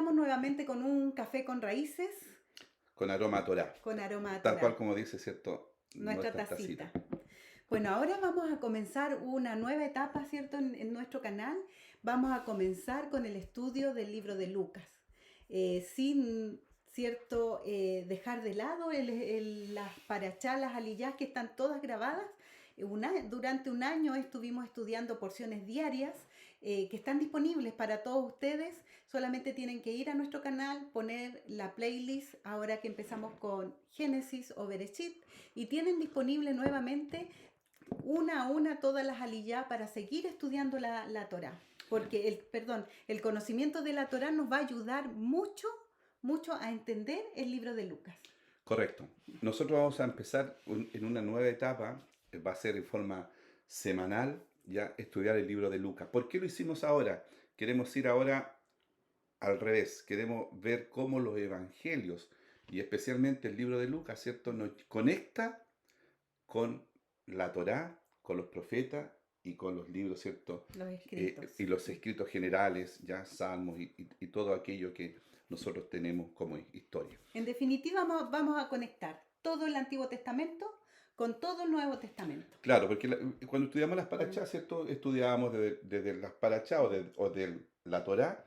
estamos nuevamente con un café con raíces, Con aroma a Torá. con aroma a Tal cual Torá, como dice, ¿cierto? nuestra Nuestra tacita. tacita. Bueno, ahora vamos a comenzar una nueva etapa, ¿cierto? En nuestro canal. Vamos a comenzar con el estudio del libro de Lucas. Sin, ¿cierto? Dejar de lado las parachá, las aliyás que están todas grabadas. Durante un año estuvimos estudiando porciones diarias que están disponibles para todos ustedes. Solamente tienen que ir a nuestro canal, poner la playlist ahora que empezamos con Génesis o Bereshit y tienen disponible nuevamente una a una todas las aliyá para seguir estudiando la Torá. Porque el conocimiento de la Torá nos va a ayudar mucho, mucho a entender el libro de Lucas. Correcto. Nosotros vamos a empezar en una nueva etapa, va a ser en forma semanal, ya estudiar el libro de Lucas. ¿Por qué lo hicimos ahora? Queremos ir ahora al revés, queremos ver cómo los evangelios y especialmente el libro de Lucas, ¿cierto? Nos conecta con la Torá, con los profetas y con los libros, ¿cierto? Los escritos. Y los Sí. escritos generales, ya salmos y todo aquello que nosotros tenemos como historia. En definitiva, vamos a conectar todo el Antiguo Testamento con todo el Nuevo Testamento. Claro, porque cuando estudiamos las parachás, ¿cierto? Estudiábamos desde las parachás o de la Torá,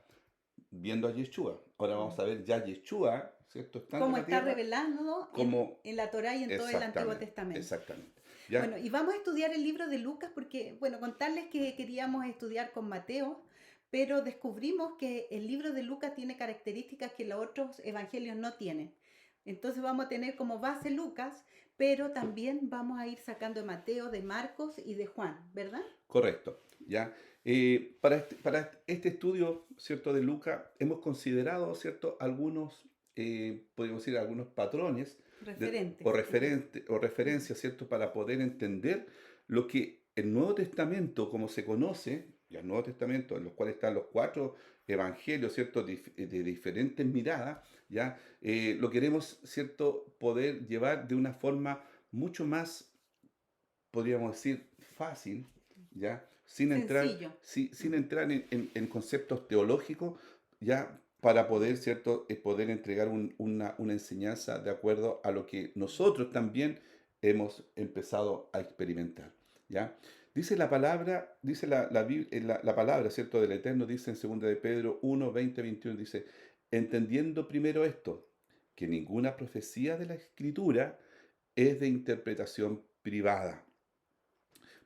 viendo a Yeshua. Ahora vamos a ver ya Yeshua, ¿cierto? Estando en Cómo la está tierra, revelando como en la Torá y en todo el Antiguo exactamente, Testamento. exactamente. ¿Ya? Bueno, y vamos a estudiar el libro de Lucas porque, bueno, contarles que queríamos estudiar con Mateo, pero descubrimos que el libro de Lucas tiene características que los otros evangelios no tienen. Entonces vamos a tener como base Lucas, pero también vamos a ir sacando de Mateo, de Marcos y de Juan, ¿verdad? Correcto, ¿ya? Para este estudio, ¿cierto? De Lucas, hemos considerado, ¿cierto? Algunos, podríamos decir, algunos patrones Referentes. o referencias, ¿cierto? Para poder entender lo que el Nuevo Testamento, como se conoce, ya el Nuevo Testamento, en los cuales están los cuatro evangelios, ¿cierto? De diferentes miradas, ¿ya? Lo queremos, ¿cierto? Poder llevar de una forma mucho más, podríamos decir, fácil, ¿ya? Sin entrar, Sencillo. sin entrar en conceptos teológicos, ¿ya? Para poder, ¿cierto? Poder entregar una enseñanza de acuerdo a lo que nosotros también hemos empezado a experimentar, ¿ya? Dice la palabra, dice la palabra, ¿cierto? Del Eterno, dice en 2 de Pedro 1, 20, 21, dice, entendiendo primero esto, que ninguna profecía de la Escritura es de interpretación privada,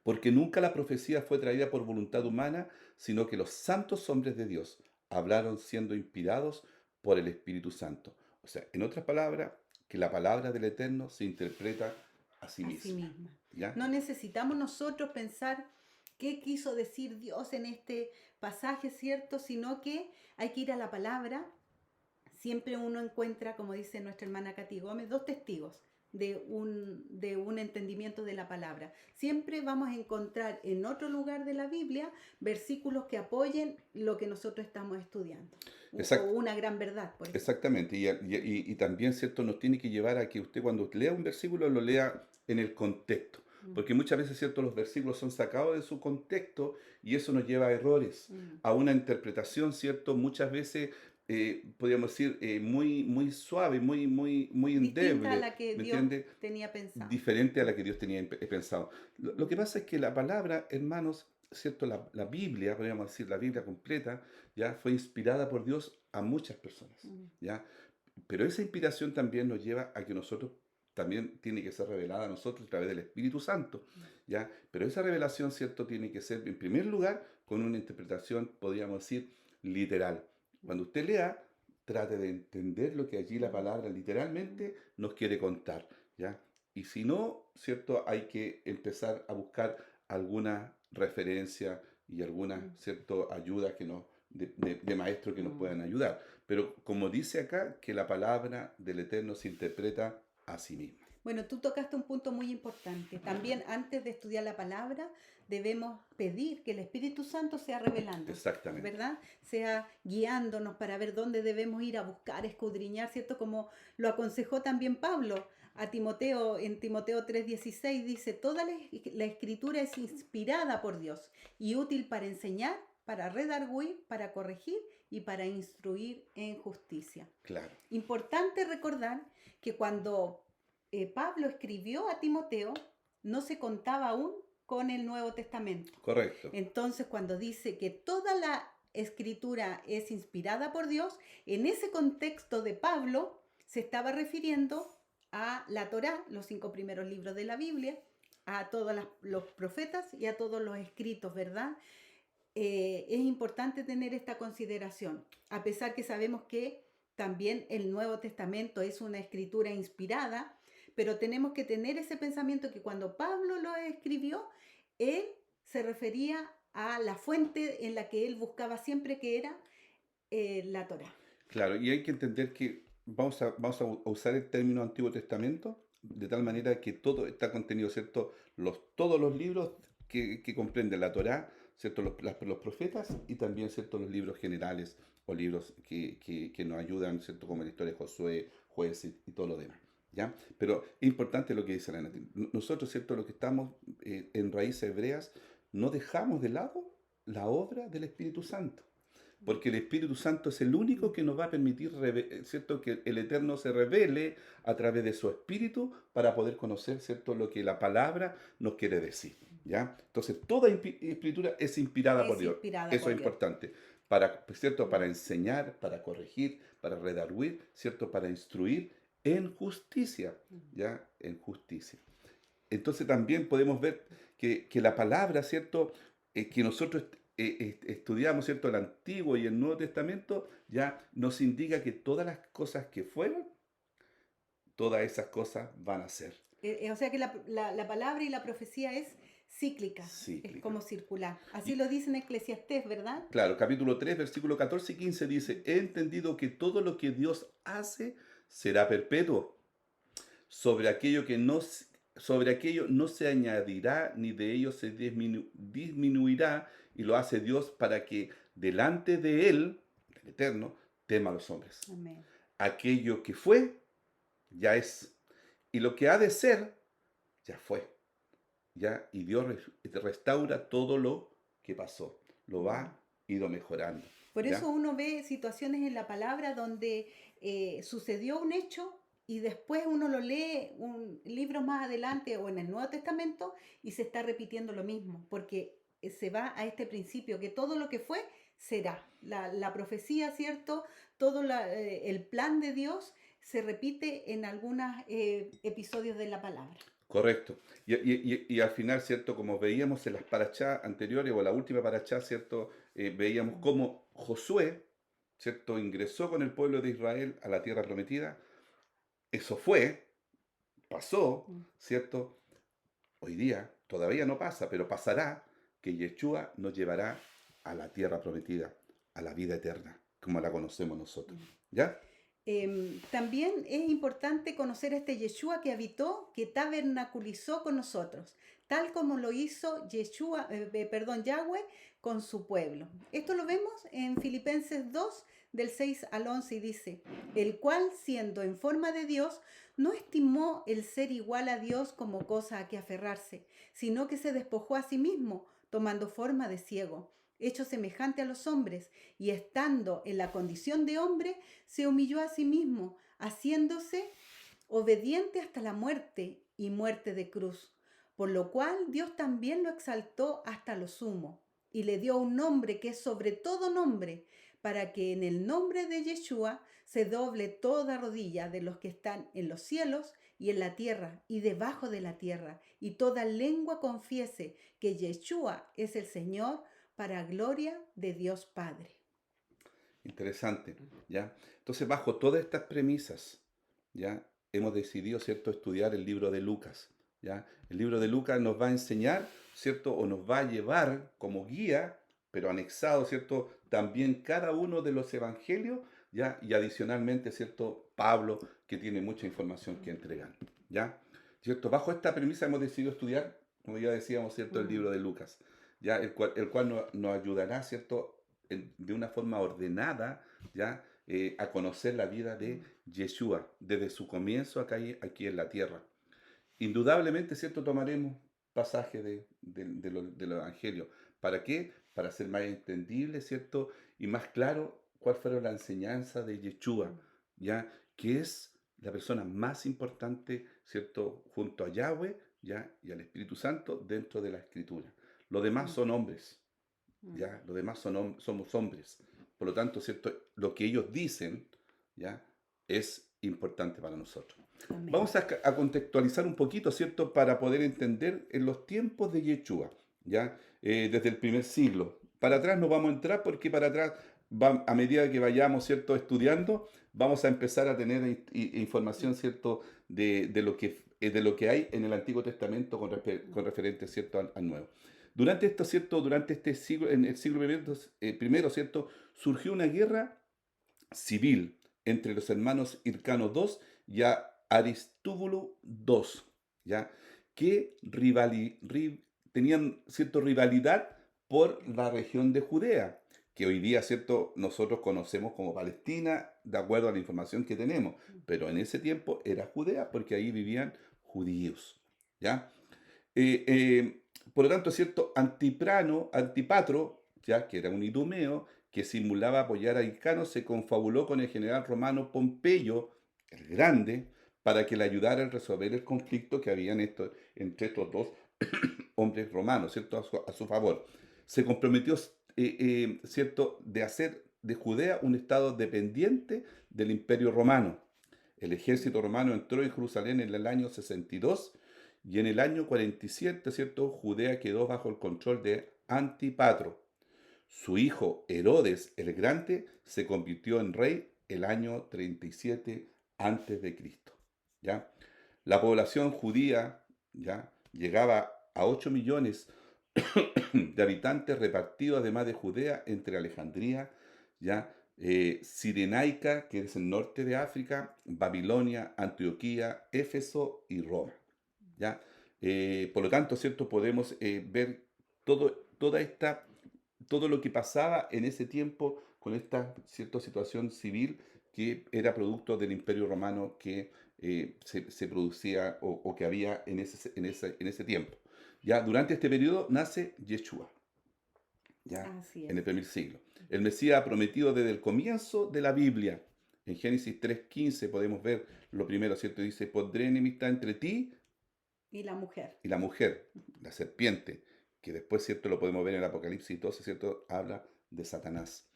porque nunca la profecía fue traída por voluntad humana, sino que los santos hombres de Dios hablaron siendo inspirados por el Espíritu Santo. O sea, en otras palabras, que la palabra del Eterno se interpreta a sí A sí misma. misma. ¿Ya? No necesitamos nosotros pensar qué quiso decir Dios en este pasaje, ¿cierto? Sino que hay que ir a la palabra. Siempre uno encuentra, como dice nuestra hermana Katy Gómez, dos testigos de un entendimiento de la palabra. Siempre vamos a encontrar en otro lugar de la Biblia versículos que apoyen lo que nosotros estamos estudiando. O Exact- una gran verdad, por ejemplo. Exactamente. Y también, ¿cierto? Nos tiene que llevar a que usted cuando lea un versículo lo lea en el contexto. Mm, Porque muchas veces, ¿cierto? Los versículos son sacados de su contexto y eso nos lleva a errores, mm. a una interpretación, ¿cierto? Muchas veces, podríamos decir, muy, muy suave, muy Distinta a endeble, la que ¿me Dios entiende? tenía pensado. Diferente a la que Dios tenía pensado. Lo que Mm, pasa es que la palabra, hermanos, ¿cierto? La Biblia, podríamos decir, la Biblia completa, ya fue inspirada por Dios a muchas personas, mm, ¿ya? Pero esa inspiración también nos lleva a que nosotros, también tiene que ser revelada a nosotros a través del Espíritu Santo, mm. ¿ya? Pero esa revelación, ¿cierto? Tiene que ser, en primer lugar, con una interpretación, podríamos decir, literal. Cuando usted lea, trate de entender lo que allí la Mm, palabra mm, literalmente nos quiere contar, ¿ya? Y si no, ¿cierto? Hay que empezar a buscar alguna referencia y alguna, mm, ¿cierto? Ayuda que nos, de maestros que nos mm. puedan ayudar. Pero como dice acá, que la palabra del Eterno se interpreta a sí misma. Bueno, tú tocaste un punto muy importante. También antes de estudiar la palabra, debemos pedir que el Espíritu Santo sea revelando, Exactamente. ¿verdad? Sea guiándonos para ver dónde debemos ir a buscar, escudriñar, ¿cierto? Como lo aconsejó también Pablo a Timoteo, en Timoteo 3:16 dice, toda la escritura es inspirada por Dios y útil para enseñar, para redarguir, para corregir y para instruir en justicia. Claro, Importante recordar que cuando Pablo escribió a Timoteo, no se contaba aún con el Nuevo Testamento. correcto. Entonces, cuando dice que toda la escritura es inspirada por Dios, en ese contexto de Pablo se estaba refiriendo a la Torá, los 5 primeros libros de la Biblia, a todos los profetas y a todos los escritos, ¿verdad? Es importante tener esta consideración, a pesar que sabemos que también el Nuevo Testamento es una escritura inspirada, pero tenemos que tener ese pensamiento que cuando Pablo lo escribió, él se refería a la fuente en la que él buscaba siempre, que era la Torá. Claro, y hay que entender que vamos a usar el término Antiguo Testamento de tal manera que todo está contenido, ¿cierto? Todos los libros que comprenden la Torá, ¿cierto? Los profetas y también, ¿cierto? Los libros generales o libros que nos ayudan, ¿cierto? Como la historia de Josué, Jueces y todo lo demás, ¿ya? Pero es importante lo que dice la Nati. Nosotros, ¿cierto? Los que estamos en raíces hebreas, no dejamos de lado la obra del Espíritu Santo. Porque el Espíritu Santo es el único que nos va a permitir, ¿cierto?, que el Eterno se revele a través de su Espíritu para poder conocer, ¿cierto?, lo que la palabra nos quiere decir, ¿ya? Entonces, toda escritura es inspirada por Es Dios. inspirada Eso por es Dios. importante. ¿Cierto? Para enseñar, para corregir, para redarguir, ¿cierto? Para instruir en justicia, ¿ya? En justicia. Entonces también podemos ver que la palabra, ¿cierto? Que nosotros estudiamos, ¿cierto? El Antiguo y el Nuevo Testamento, ya nos indica que todas las cosas que fueron, todas esas cosas van a ser O sea que la palabra y la profecía es cíclica, es cíclicas. como circular. Así Y lo dice en Eclesiastés, ¿verdad? claro, capítulo 3 versículo 14 y 15 dice, he entendido que todo lo que Dios hace será perpetuo. Sobre aquello que no, sobre aquello no se añadirá, ni de ello se disminuirá, y lo hace Dios para que delante de Él, el Eterno, tema a los hombres. Amén. Aquello que fue, ya es, y lo que ha de ser, ya fue. ¿Ya? Y Dios restaura todo lo que pasó, lo va ido mejorando. Por ¿Ya? eso uno ve situaciones en la palabra donde sucedió un hecho y después uno lo lee un libro más adelante o en el Nuevo Testamento y se está repitiendo lo mismo, porque se va a este principio que todo lo que fue será. La profecía, ¿cierto? Todo el plan de Dios se repite en algunos episodios de la palabra. Correcto. Y al final, ¿cierto? Como veíamos en las parachás anteriores o la última parachá, ¿cierto? Veíamos cómo Josué, ¿cierto? Ingresó con el pueblo de Israel a la tierra prometida. Eso pasó, ¿cierto? Hoy día todavía no pasa, pero pasará que Yeshua nos llevará a la tierra prometida, a la vida eterna, como la conocemos nosotros. ¿Ya? También es importante conocer a este Yeshua que habitó, que tabernaculizó con nosotros, tal como lo hizo Yahweh con su pueblo. Esto lo vemos en Filipenses 2, del 6 al 11, y dice, el cual, siendo en forma de Dios, no estimó el ser igual a Dios como cosa a que aferrarse, sino que se despojó a sí mismo, tomando forma de ciego, hecho semejante a los hombres, y estando en la condición de hombre, se humilló a sí mismo, haciéndose obediente hasta la muerte y muerte de cruz, por lo cual Dios también lo exaltó hasta lo sumo, y le dio un nombre que es sobre todo nombre, para que en el nombre de Yeshua se doble toda rodilla de los que están en los cielos y en la tierra y debajo de la tierra, y toda lengua confiese que Yeshua es el Señor, para gloria de Dios Padre. Interesante, ¿ya? Entonces, bajo todas estas premisas, ¿ya? Hemos decidido, ¿cierto?, estudiar el libro de Lucas, ¿ya? El libro de Lucas nos va a enseñar, ¿cierto?, o nos va a llevar como guía, pero anexado, ¿cierto?, también cada uno de los evangelios, ¿ya? Y adicionalmente, ¿cierto?, Pablo, que tiene mucha información que entregar, ¿ya? ¿Cierto? Bajo esta premisa hemos decidido estudiar, como ya decíamos, ¿cierto?, el libro de Lucas, ¿ya? El cual nos ayudará, ¿cierto?, de una forma ordenada, ¿ya? A conocer la vida de Yeshua, desde su comienzo aquí en la tierra. Indudablemente, ¿cierto? Tomaremos pasajes de los evangelios. ¿Para qué? para hacer más entendible, ¿cierto? Y más claro cuál fueron las enseñanzas de Yeshua, Mm, ¿ya? Que es la persona más importante, ¿cierto? Junto a Yahweh, ¿ya? Y al Espíritu Santo dentro de la Escritura. Los demás mm, son hombres, mm. ¿ya? Los demás somos hombres. Por lo tanto, ¿cierto? Lo que ellos dicen, ¿ya? Es importante para nosotros. Amén. Vamos a contextualizar un poquito, ¿cierto? Para poder entender en los tiempos de Yeshua, ¿ya? Desde el primer siglo. Para atrás no vamos a entrar porque para atrás, a medida que vayamos, ¿cierto? Estudiando, vamos a empezar a tener información, ¿cierto? De lo que hay en el Antiguo Testamento con referente, ¿cierto? Al Nuevo. Durante esto, ¿cierto? Durante este siglo, en el siglo primero, ¿cierto? Surgió una guerra civil entre los hermanos Hircano II y Aristúbulo II, ¿ya? Que tenían cierta rivalidad por la región de Judea, que hoy día, ¿cierto? Nosotros conocemos como Palestina, de acuerdo a la información que tenemos, pero en ese tiempo era Judea porque ahí vivían judíos, ¿ya? Eh, eh, por lo tanto, cierto, Antipatro, ya que era un idumeo, que simulaba apoyar a Hircano, se confabuló con el general romano Pompeyo el Grande para que le ayudara a resolver el conflicto que había entre estos dos hombres romanos, ¿cierto? A su favor. Se comprometió, ¿cierto?, de hacer de Judea un estado dependiente del Imperio Romano. El ejército romano entró en Jerusalén en el año 62 y en el año 47, ¿cierto?, Judea quedó bajo el control de Antipatro. Su hijo Herodes el Grande se convirtió en rey el año 37 antes de Cristo. ¿Ya? La población judía, ¿ya?, llegaba a 8 millones de habitantes repartidos además de Judea entre Alejandría, ¿ya? Cirenaica, que es el norte de África, Babilonia, Antioquía, Éfeso y Roma. ¿Ya? Por lo tanto, ¿cierto? Podemos ver toda esta todo lo que pasaba en ese tiempo con esta cierta situación civil que era producto del Imperio Romano que se producía o que había en ese tiempo. Ya durante este periodo nace Yeshua, ya Así en es. el primer siglo. El Mesías prometido desde el comienzo de la Biblia. En Génesis 3:15 podemos ver lo primero, ¿cierto? Dice, pondré enemistad entre ti Y la mujer. y la mujer, la serpiente, que después, ¿cierto? Lo podemos ver en el Apocalipsis 12, ¿cierto? Habla de Satanás,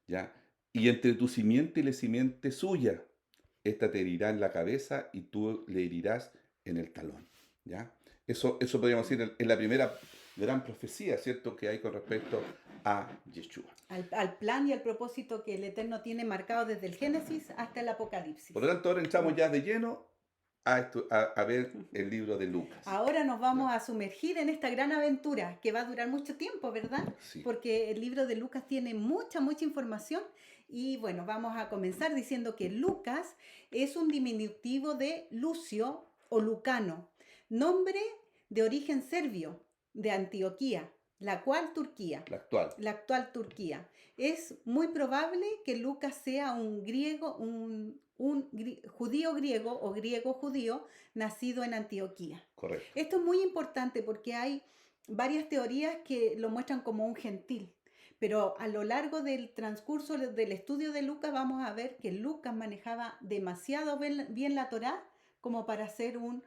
¿ya? Y entre tu simiente y la simiente suya, esta te herirá en la cabeza y tú le herirás en el talón, ¿ya? Eso podríamos decir en la primera gran profecía, ¿cierto? Que hay con respecto a Yeshua. Al plan y al propósito que el Eterno tiene marcado desde el Génesis hasta el Por Apocalipsis. lo tanto, ahora Mm. entramos ya de lleno a ver el libro de Lucas, Ahora nos vamos ¿ya? a sumergir en esta gran aventura que va a durar mucho tiempo, ¿verdad? Sí, Porque el libro de Lucas tiene mucha información y bueno, vamos a comenzar diciendo que Lucas es un diminutivo de Lucio o Lucano, nombre de origen serbio de Antioquía, la actual, la actual Turquía. Es muy probable que Lucas sea un griego, judío griego o griego judío nacido en Antioquía. correcto. Esto es muy importante porque hay varias teorías que lo muestran como un gentil, pero a lo largo del transcurso del estudio de Lucas vamos a ver que Lucas manejaba demasiado bien la Torá como para ser un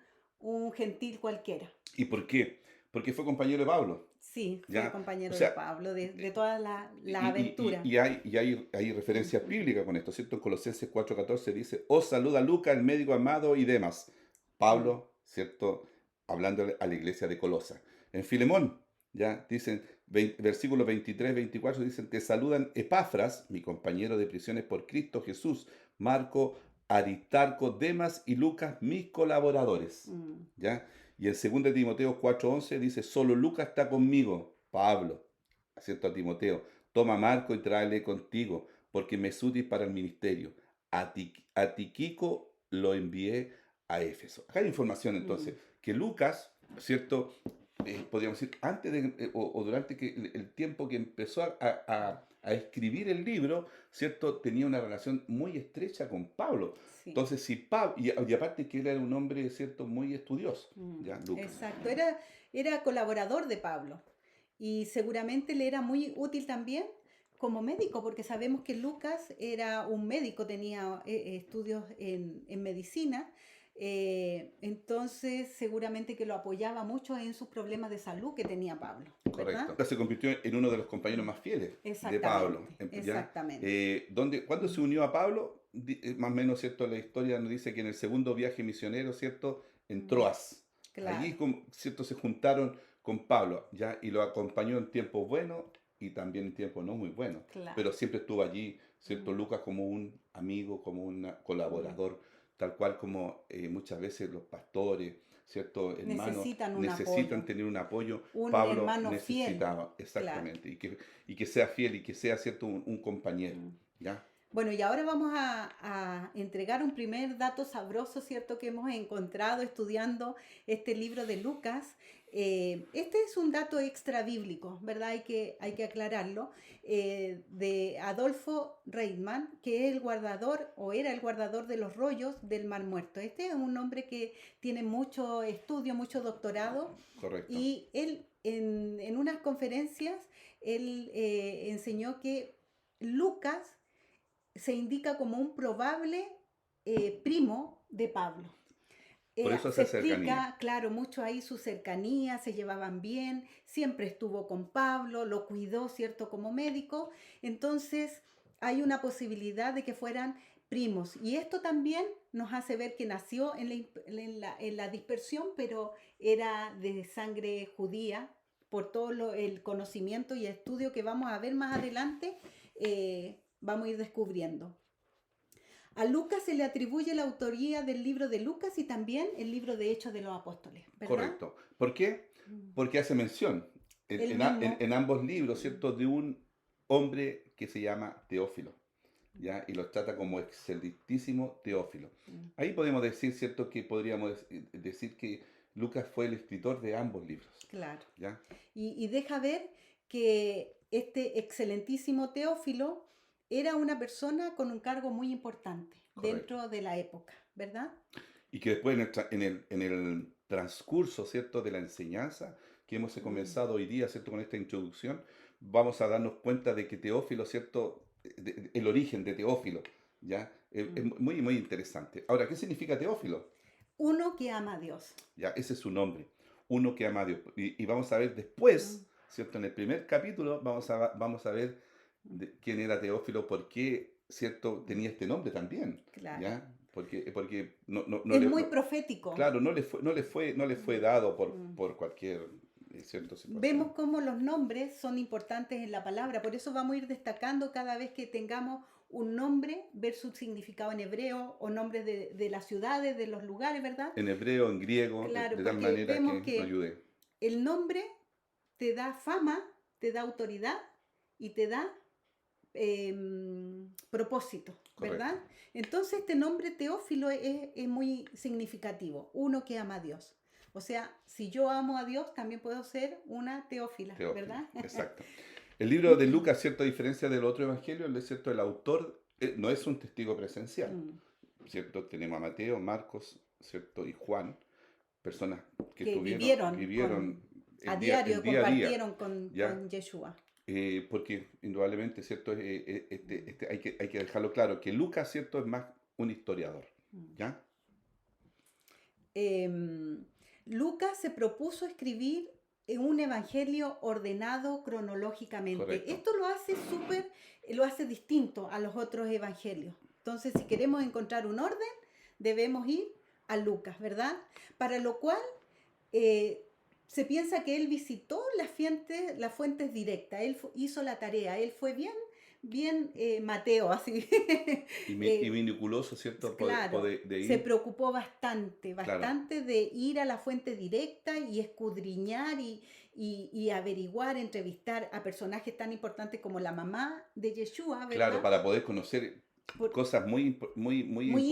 gentil cualquiera. ¿Y por qué? Porque fue compañero de Pablo. Sí, fue ¿Ya? O compañero de sea, Pablo de todas las y, y- aventuras. y- y hay referencias bíblicas con esto, ¿cierto? En Colosenses 4:14 dice, os saluda Lucas, el médico amado y demás. Mm, Pablo, ¿cierto? Hablando a la iglesia de Colosa. En Filemón, ya dicen, versículos 23, 24, dicen, te saludan Epafras, mi compañero de prisiones por Cristo Jesús, Marco, Aristarco, Demas y Lucas, mis colaboradores. mm, ¿Ya? Y en 2 Timoteo 4:11 dice, solo Lucas está conmigo, Pablo, ¿cierto? A Timoteo, toma a Marco y tráele contigo, porque me es útil para el ministerio. A Tiquico lo envié a Éfeso. Acá hay información mm. entonces, que Lucas, ¿cierto? Podríamos decir, antes o durante el tiempo que empezó a escribir el libro, ¿cierto? Tenía una relación muy estrecha con Pablo. Sí. Entonces, si Pablo, y aparte que él era un hombre, ¿cierto?, muy estudioso, Mm, ya, Lucas. exacto, era colaborador de Pablo. Y seguramente le era muy útil también como médico, porque sabemos que Lucas era un médico, tenía estudios en medicina, entonces seguramente que lo apoyaba mucho en sus problemas de salud que tenía Pablo, ¿verdad? Correcto. Se convirtió en uno de los compañeros más fieles de Pablo. Exactamente, ¿Ya? exactamente. Cuando se Mm, unió a Pablo, más o menos, ¿cierto? La historia nos dice que en el segundo viaje misionero, ¿cierto? En mm, Troas. Allí, claro, ¿cierto? Se juntaron con Pablo, ¿ya? Y lo acompañó en tiempos buenos y también en tiempos no muy buenos. claro. Pero siempre estuvo allí, ¿cierto? Mm, Lucas como un amigo, como un mm. colaborador, tal cual como muchas veces los pastores, ¿cierto? Hermanos Necesitan un necesitan apoyo, tener un apoyo. un Pablo hermano fiel, necesitaba, claro. exactamente, y que sea fiel y que sea, ¿cierto? Un compañero, Mm. ¿ya? Bueno, y ahora vamos a entregar un primer dato sabroso, ¿cierto?, que hemos encontrado estudiando este libro de Lucas. Este es un dato extra bíblico, ¿verdad? Hay que aclararlo, de Adolfo Reitman, que es el guardador o era el guardador de los rollos del Mar Muerto. Este es un hombre que tiene mucho estudio, mucho doctorado, Correcto. y él en unas conferencias, él enseñó que Lucas se indica como un probable primo de Pablo. Por eso Se esa cercanía. explica, claro, mucho ahí su cercanía, se llevaban bien, siempre estuvo con Pablo, lo cuidó, ¿cierto?, como médico. Entonces, hay una posibilidad de que fueran primos. Y esto también nos hace ver que nació en la dispersión, pero era de sangre judía, por todo el conocimiento y estudio que vamos a ver más adelante, vamos a ir descubriendo. A Lucas se le atribuye la autoría del libro de Lucas y también el libro de Hechos de los Apóstoles, ¿verdad? Correcto. ¿Por qué? Mm. Porque hace mención El mismo. en ambos libros, Mm, ¿cierto? De un hombre que se llama Teófilo, mm, ¿ya? Y lo trata como excelentísimo Teófilo. mm, Ahí podemos decir, ¿cierto? Que podríamos decir que Lucas fue el escritor de ambos libros, claro. ¿ya? Y deja ver que este excelentísimo Teófilo era una persona con un cargo muy importante Correcto. dentro de la época, ¿verdad? Y que después en el transcurso, ¿cierto?, de la enseñanza que hemos Mm, comenzado hoy día, ¿cierto?, con esta introducción, vamos a darnos cuenta de que Teófilo, ¿cierto?, el origen de Teófilo, ¿ya? Es mm. muy, muy interesante. Ahora, ¿qué significa Teófilo? Uno que ama a Dios. Ya, ese es su nombre, uno que ama a Dios. Y vamos a ver Mm, después, ¿cierto?, en el primer capítulo, vamos a ver mm, quién era Teófilo, por qué, ¿cierto?, mm. tenía este nombre también, Claro. ¿ya? Porque no Es le, muy profético. claro, no le fue Mm, dado mm. por cualquier cierta Vemos situación. cómo los nombres son importantes en la palabra, por eso vamos a ir destacando cada vez que tengamos un nombre, ver su significado en hebreo o nombres de las ciudades, de los lugares, ¿verdad? En hebreo, en griego, Claro, de tal porque manera vemos que nos que ayude. el nombre te da fama, te da autoridad y te da propósito, Correcto. ¿verdad? Entonces este nombre Teófilo es muy significativo, uno que ama a Dios. O sea, si yo amo a Dios, también puedo ser una teófila, Teófilo, ¿verdad? exacto. El libro de Lucas, cierto, a diferencia del otro evangelio, cierto, el autor no es un testigo presencial, Mm. ¿cierto? Tenemos a Mateo, Marcos, ¿cierto? Y Juan, personas que Que vivieron vivieron a el diario, día a día, compartieron con, ¿ya? con Yeshua. Porque indudablemente, ¿cierto? Hay que dejarlo claro, que Lucas, ¿cierto? Es más un historiador, Mm. ¿ya? Em, Lucas se propuso escribir un evangelio ordenado cronológicamente. Correcto. Esto lo hace distinto a los otros evangelios. Entonces, si queremos encontrar un orden, debemos ir a Lucas, ¿verdad? Para lo cual eh, se piensa que él visitó las fuentes directas, él hizo la tarea, él fue bien, bien Mateo, así. Y Eh, miniculoso, ¿cierto? Claro, De se ir, preocupó bastante, claro, bastante de ir a la fuente directa y escudriñar y averiguar, entrevistar a personajes tan importantes como la mamá de Yeshua, claro, ¿verdad? para poder conocer Por- cosas muy Muy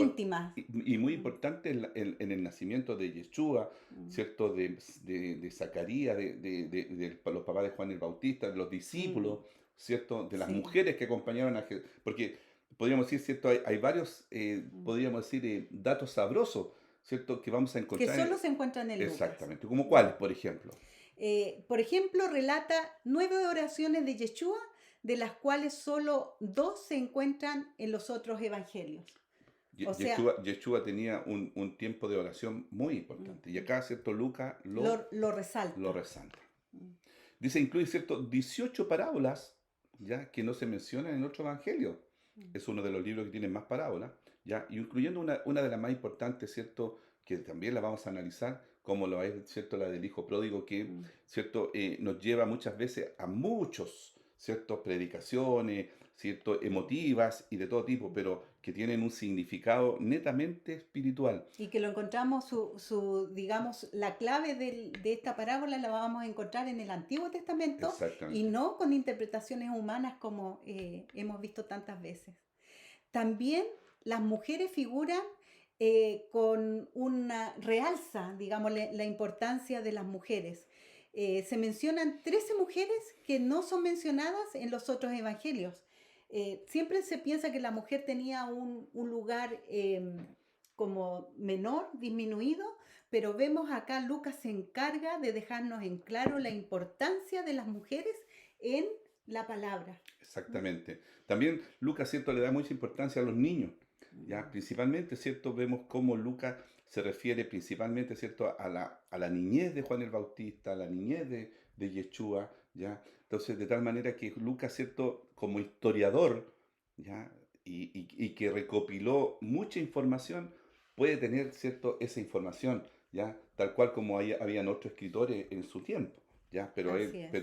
íntimas. y muy Mm, importantes en el nacimiento de Yeshua, mm, ¿cierto? De Zacarías, de los papás de Juan el Bautista, de los mm, discípulos, ¿cierto? De las sí. mujeres que acompañaron a Jesús. Porque podríamos decir, ¿cierto? Hay varios, Mm. podríamos decir, datos sabrosos, ¿cierto? Que vamos a Que encontrar solo se encuentran en Lucas. exactamente. ¿Como Mm. cuáles, por ejemplo? Por ejemplo, relata 9 oraciones de Yeshua, de las cuales solo 2 se encuentran en los otros evangelios. O sea, Yeshua tenía un tiempo de oración muy importante. Y acá, ¿cierto? Lucas lo lo resalta. resalta. Dice, incluye, ¿cierto? 18 parábolas, ¿ya? Que no se mencionan en otro evangelio. Es uno de los libros que tiene más parábolas, ¿ya? Y incluyendo una de las más importantes, ¿cierto? Que también la vamos a analizar, como lo es, ¿cierto? La del hijo pródigo, que, ¿cierto? Nos lleva muchas veces a muchos, ¿cierto? Predicaciones, ¿cierto? Emotivas y de todo tipo, pero que tienen un significado netamente espiritual. Y que lo encontramos, digamos, la clave de esta parábola la vamos a encontrar en el Antiguo Testamento y Exactamente. no con interpretaciones humanas como hemos visto tantas veces. También las mujeres figuran con una realza, digamos, la importancia de las mujeres. Se mencionan 13 mujeres que no son mencionadas en los otros evangelios. Siempre se piensa que la mujer tenía un lugar como menor, disminuido, pero vemos acá Lucas se encarga de dejarnos en claro la importancia de las mujeres en la palabra. Exactamente. También Lucas, ¿cierto? Le da mucha importancia a los niños, ¿ya? Principalmente, ¿cierto? Vemos cómo Lucas se refiere principalmente, ¿cierto? A la niñez de Juan el Bautista, a la niñez de Yeshua, ¿ya? Entonces, de tal manera que Lucas, ¿cierto? Como historiador, ¿ya? Y que recopiló mucha información, puede tener, ¿cierto? Esa información, ¿ya? Tal cual como habían otros escritores en su tiempo, ¿ya? Así es.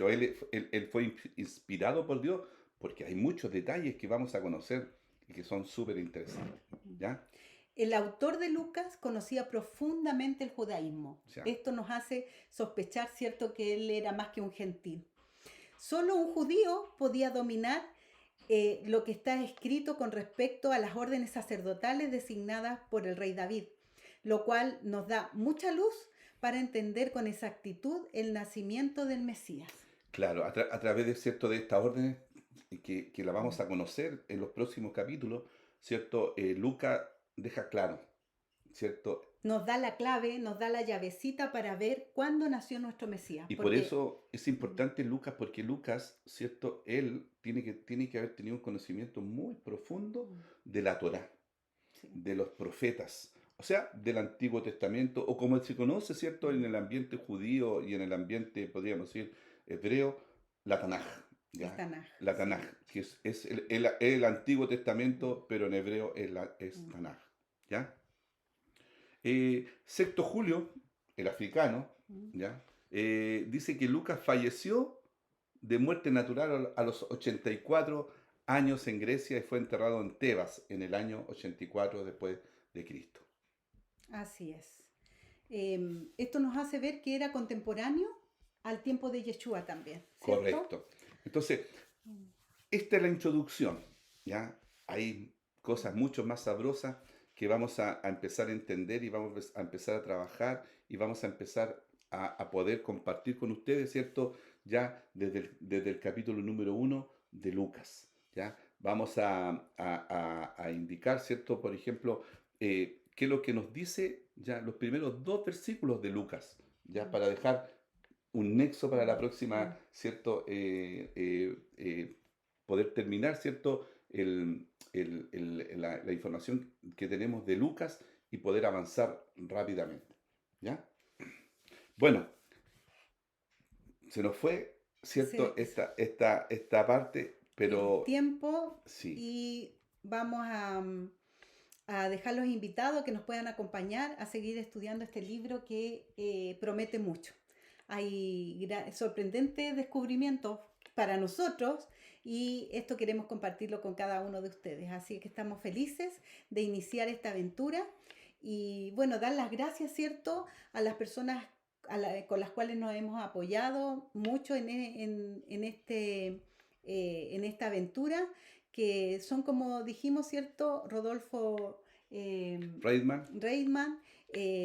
Él fue inspirado por Dios porque hay muchos detalles que vamos a conocer y que son súper interesantes, ¿ya? El autor de Lucas conocía profundamente el judaísmo. O sea, Esto nos hace sospechar, ¿cierto?, que él era más que un gentil. Solo un judío podía dominar lo que está escrito con respecto a las órdenes sacerdotales designadas por el rey David, lo cual nos da mucha luz para entender con exactitud el nacimiento del Mesías. claro, a través de, ¿cierto? De estas órdenes que la vamos a conocer en los próximos capítulos, ¿cierto? Lucas deja claro, ¿cierto? Nos da la clave, nos da la llavecita para ver cuándo nació nuestro Mesías, Y por porque eso es importante Lucas, porque Lucas, ¿cierto? Él tiene que haber tenido un conocimiento muy profundo de la Torá, sí, de los profetas, o sea, del Antiguo Testamento, o como se conoce, ¿cierto? En el ambiente judío y en el ambiente, podríamos decir, hebreo, la Tanaj, el ¿ya? Tanaj, La sí. Tanaj, que es el Antiguo Testamento, pero en hebreo es Tanaj, ¿ya? Sexto Julio, el africano, ¿ya? Dice que Lucas falleció de muerte natural a los 84 años en Grecia y fue enterrado en Tebas en el año 84 después de Cristo. Así es. Esto nos hace ver que era contemporáneo al tiempo de Yeshua también, ¿cierto? Correcto. Entonces, esta es la introducción, ¿ya? Hay cosas mucho más sabrosas que vamos a empezar a entender y vamos a empezar a trabajar y vamos a empezar a poder compartir con ustedes, ¿cierto? Ya desde el capítulo número 1 de Lucas, ¿ya? Vamos a indicar, ¿cierto? Por ejemplo, qué es lo que nos dice ya los primeros 2 versículos de Lucas, ¿ya? Para dejar un nexo para la próxima, ¿cierto? Poder terminar, ¿cierto? La información que tenemos de Lucas y poder avanzar rápidamente, ¿ya? Bueno, se nos fue, ¿cierto? Se- Esta parte, el pero tiempo sí, y vamos a dejar los invitados a que nos puedan acompañar a seguir estudiando este libro que promete mucho. Hay sorprendentes descubrimientos para nosotros y esto queremos compartirlo con cada uno de ustedes. Así que estamos felices de iniciar esta aventura y bueno, dar las gracias, ¿cierto?, a las personas con las cuales nos hemos apoyado mucho en esta aventura, que son, como dijimos, ¿cierto?, Rodolfo Reitman, Reitman,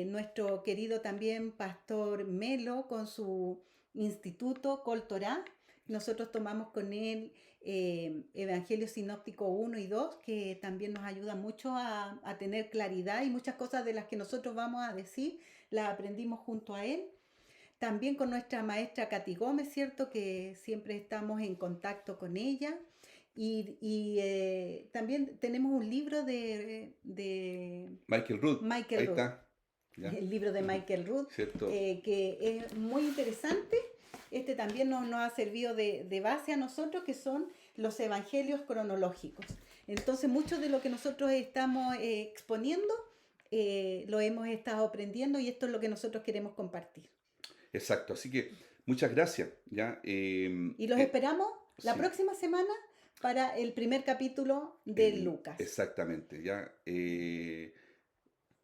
nuestro querido también pastor Melo con su instituto Kol Torah. Nosotros tomamos con él Evangelio Sinóptico 1 y 2, que también nos ayuda mucho a tener claridad y muchas cosas de las que nosotros vamos a decir las aprendimos junto a él. también con nuestra maestra Katy Gómez, ¿cierto? Que siempre estamos en contacto con ella. También tenemos un libro de Michael Root, Michael ahí Rood, está. ¿Ya? el libro de Ujú. Michael Rood, ¿Cierto? que es muy interesante. Este también nos ha servido de base a nosotros, que son los evangelios cronológicos. Entonces, mucho de lo que nosotros estamos exponiendo lo hemos estado aprendiendo y esto es lo que nosotros queremos compartir. Exacto. Así que muchas gracias. ¿Ya? Y los esperamos la Sí, próxima semana para el primer capítulo de Lucas. exactamente. ¿Ya?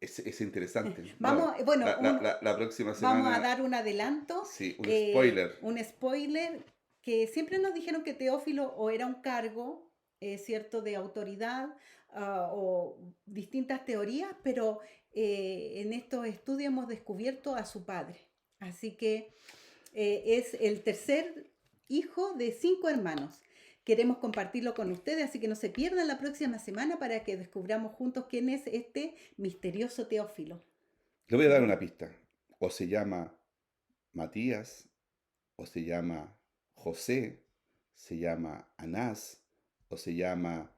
Es interesante. Bueno, Vamos, bueno, la próxima vamos a semana, dar un adelanto, sí, un spoiler. un spoiler, que siempre nos dijeron que Teófilo o era un cargo, cierto, de autoridad o distintas teorías, pero en estos estudios hemos descubierto a su padre. Así que es el tercer hijo de 5 hermanos. Queremos compartirlo con ustedes, así que no se pierdan la próxima semana para que descubramos juntos quién es este misterioso Teófilo. Le voy a dar una pista. O se llama Matías, o se llama José, se llama Anás, o se llama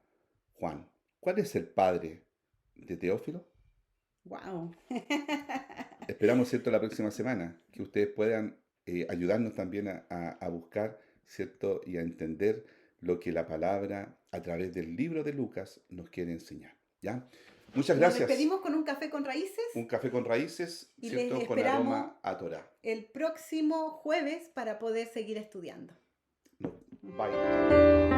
Juan. ¿Cuál es el padre de Teófilo? ¡Wow! Esperamos, ¿cierto?, la próxima semana, que ustedes puedan ayudarnos también a buscar, ¿cierto?, y a entender lo que la palabra a través del libro de Lucas nos quiere enseñar, ¿ya? Muchas Nos gracias. despedimos con un café con raíces Un café con raíces, y les ¿cierto?, con esperamos aroma a Torah. el próximo jueves para poder seguir estudiando. Bye.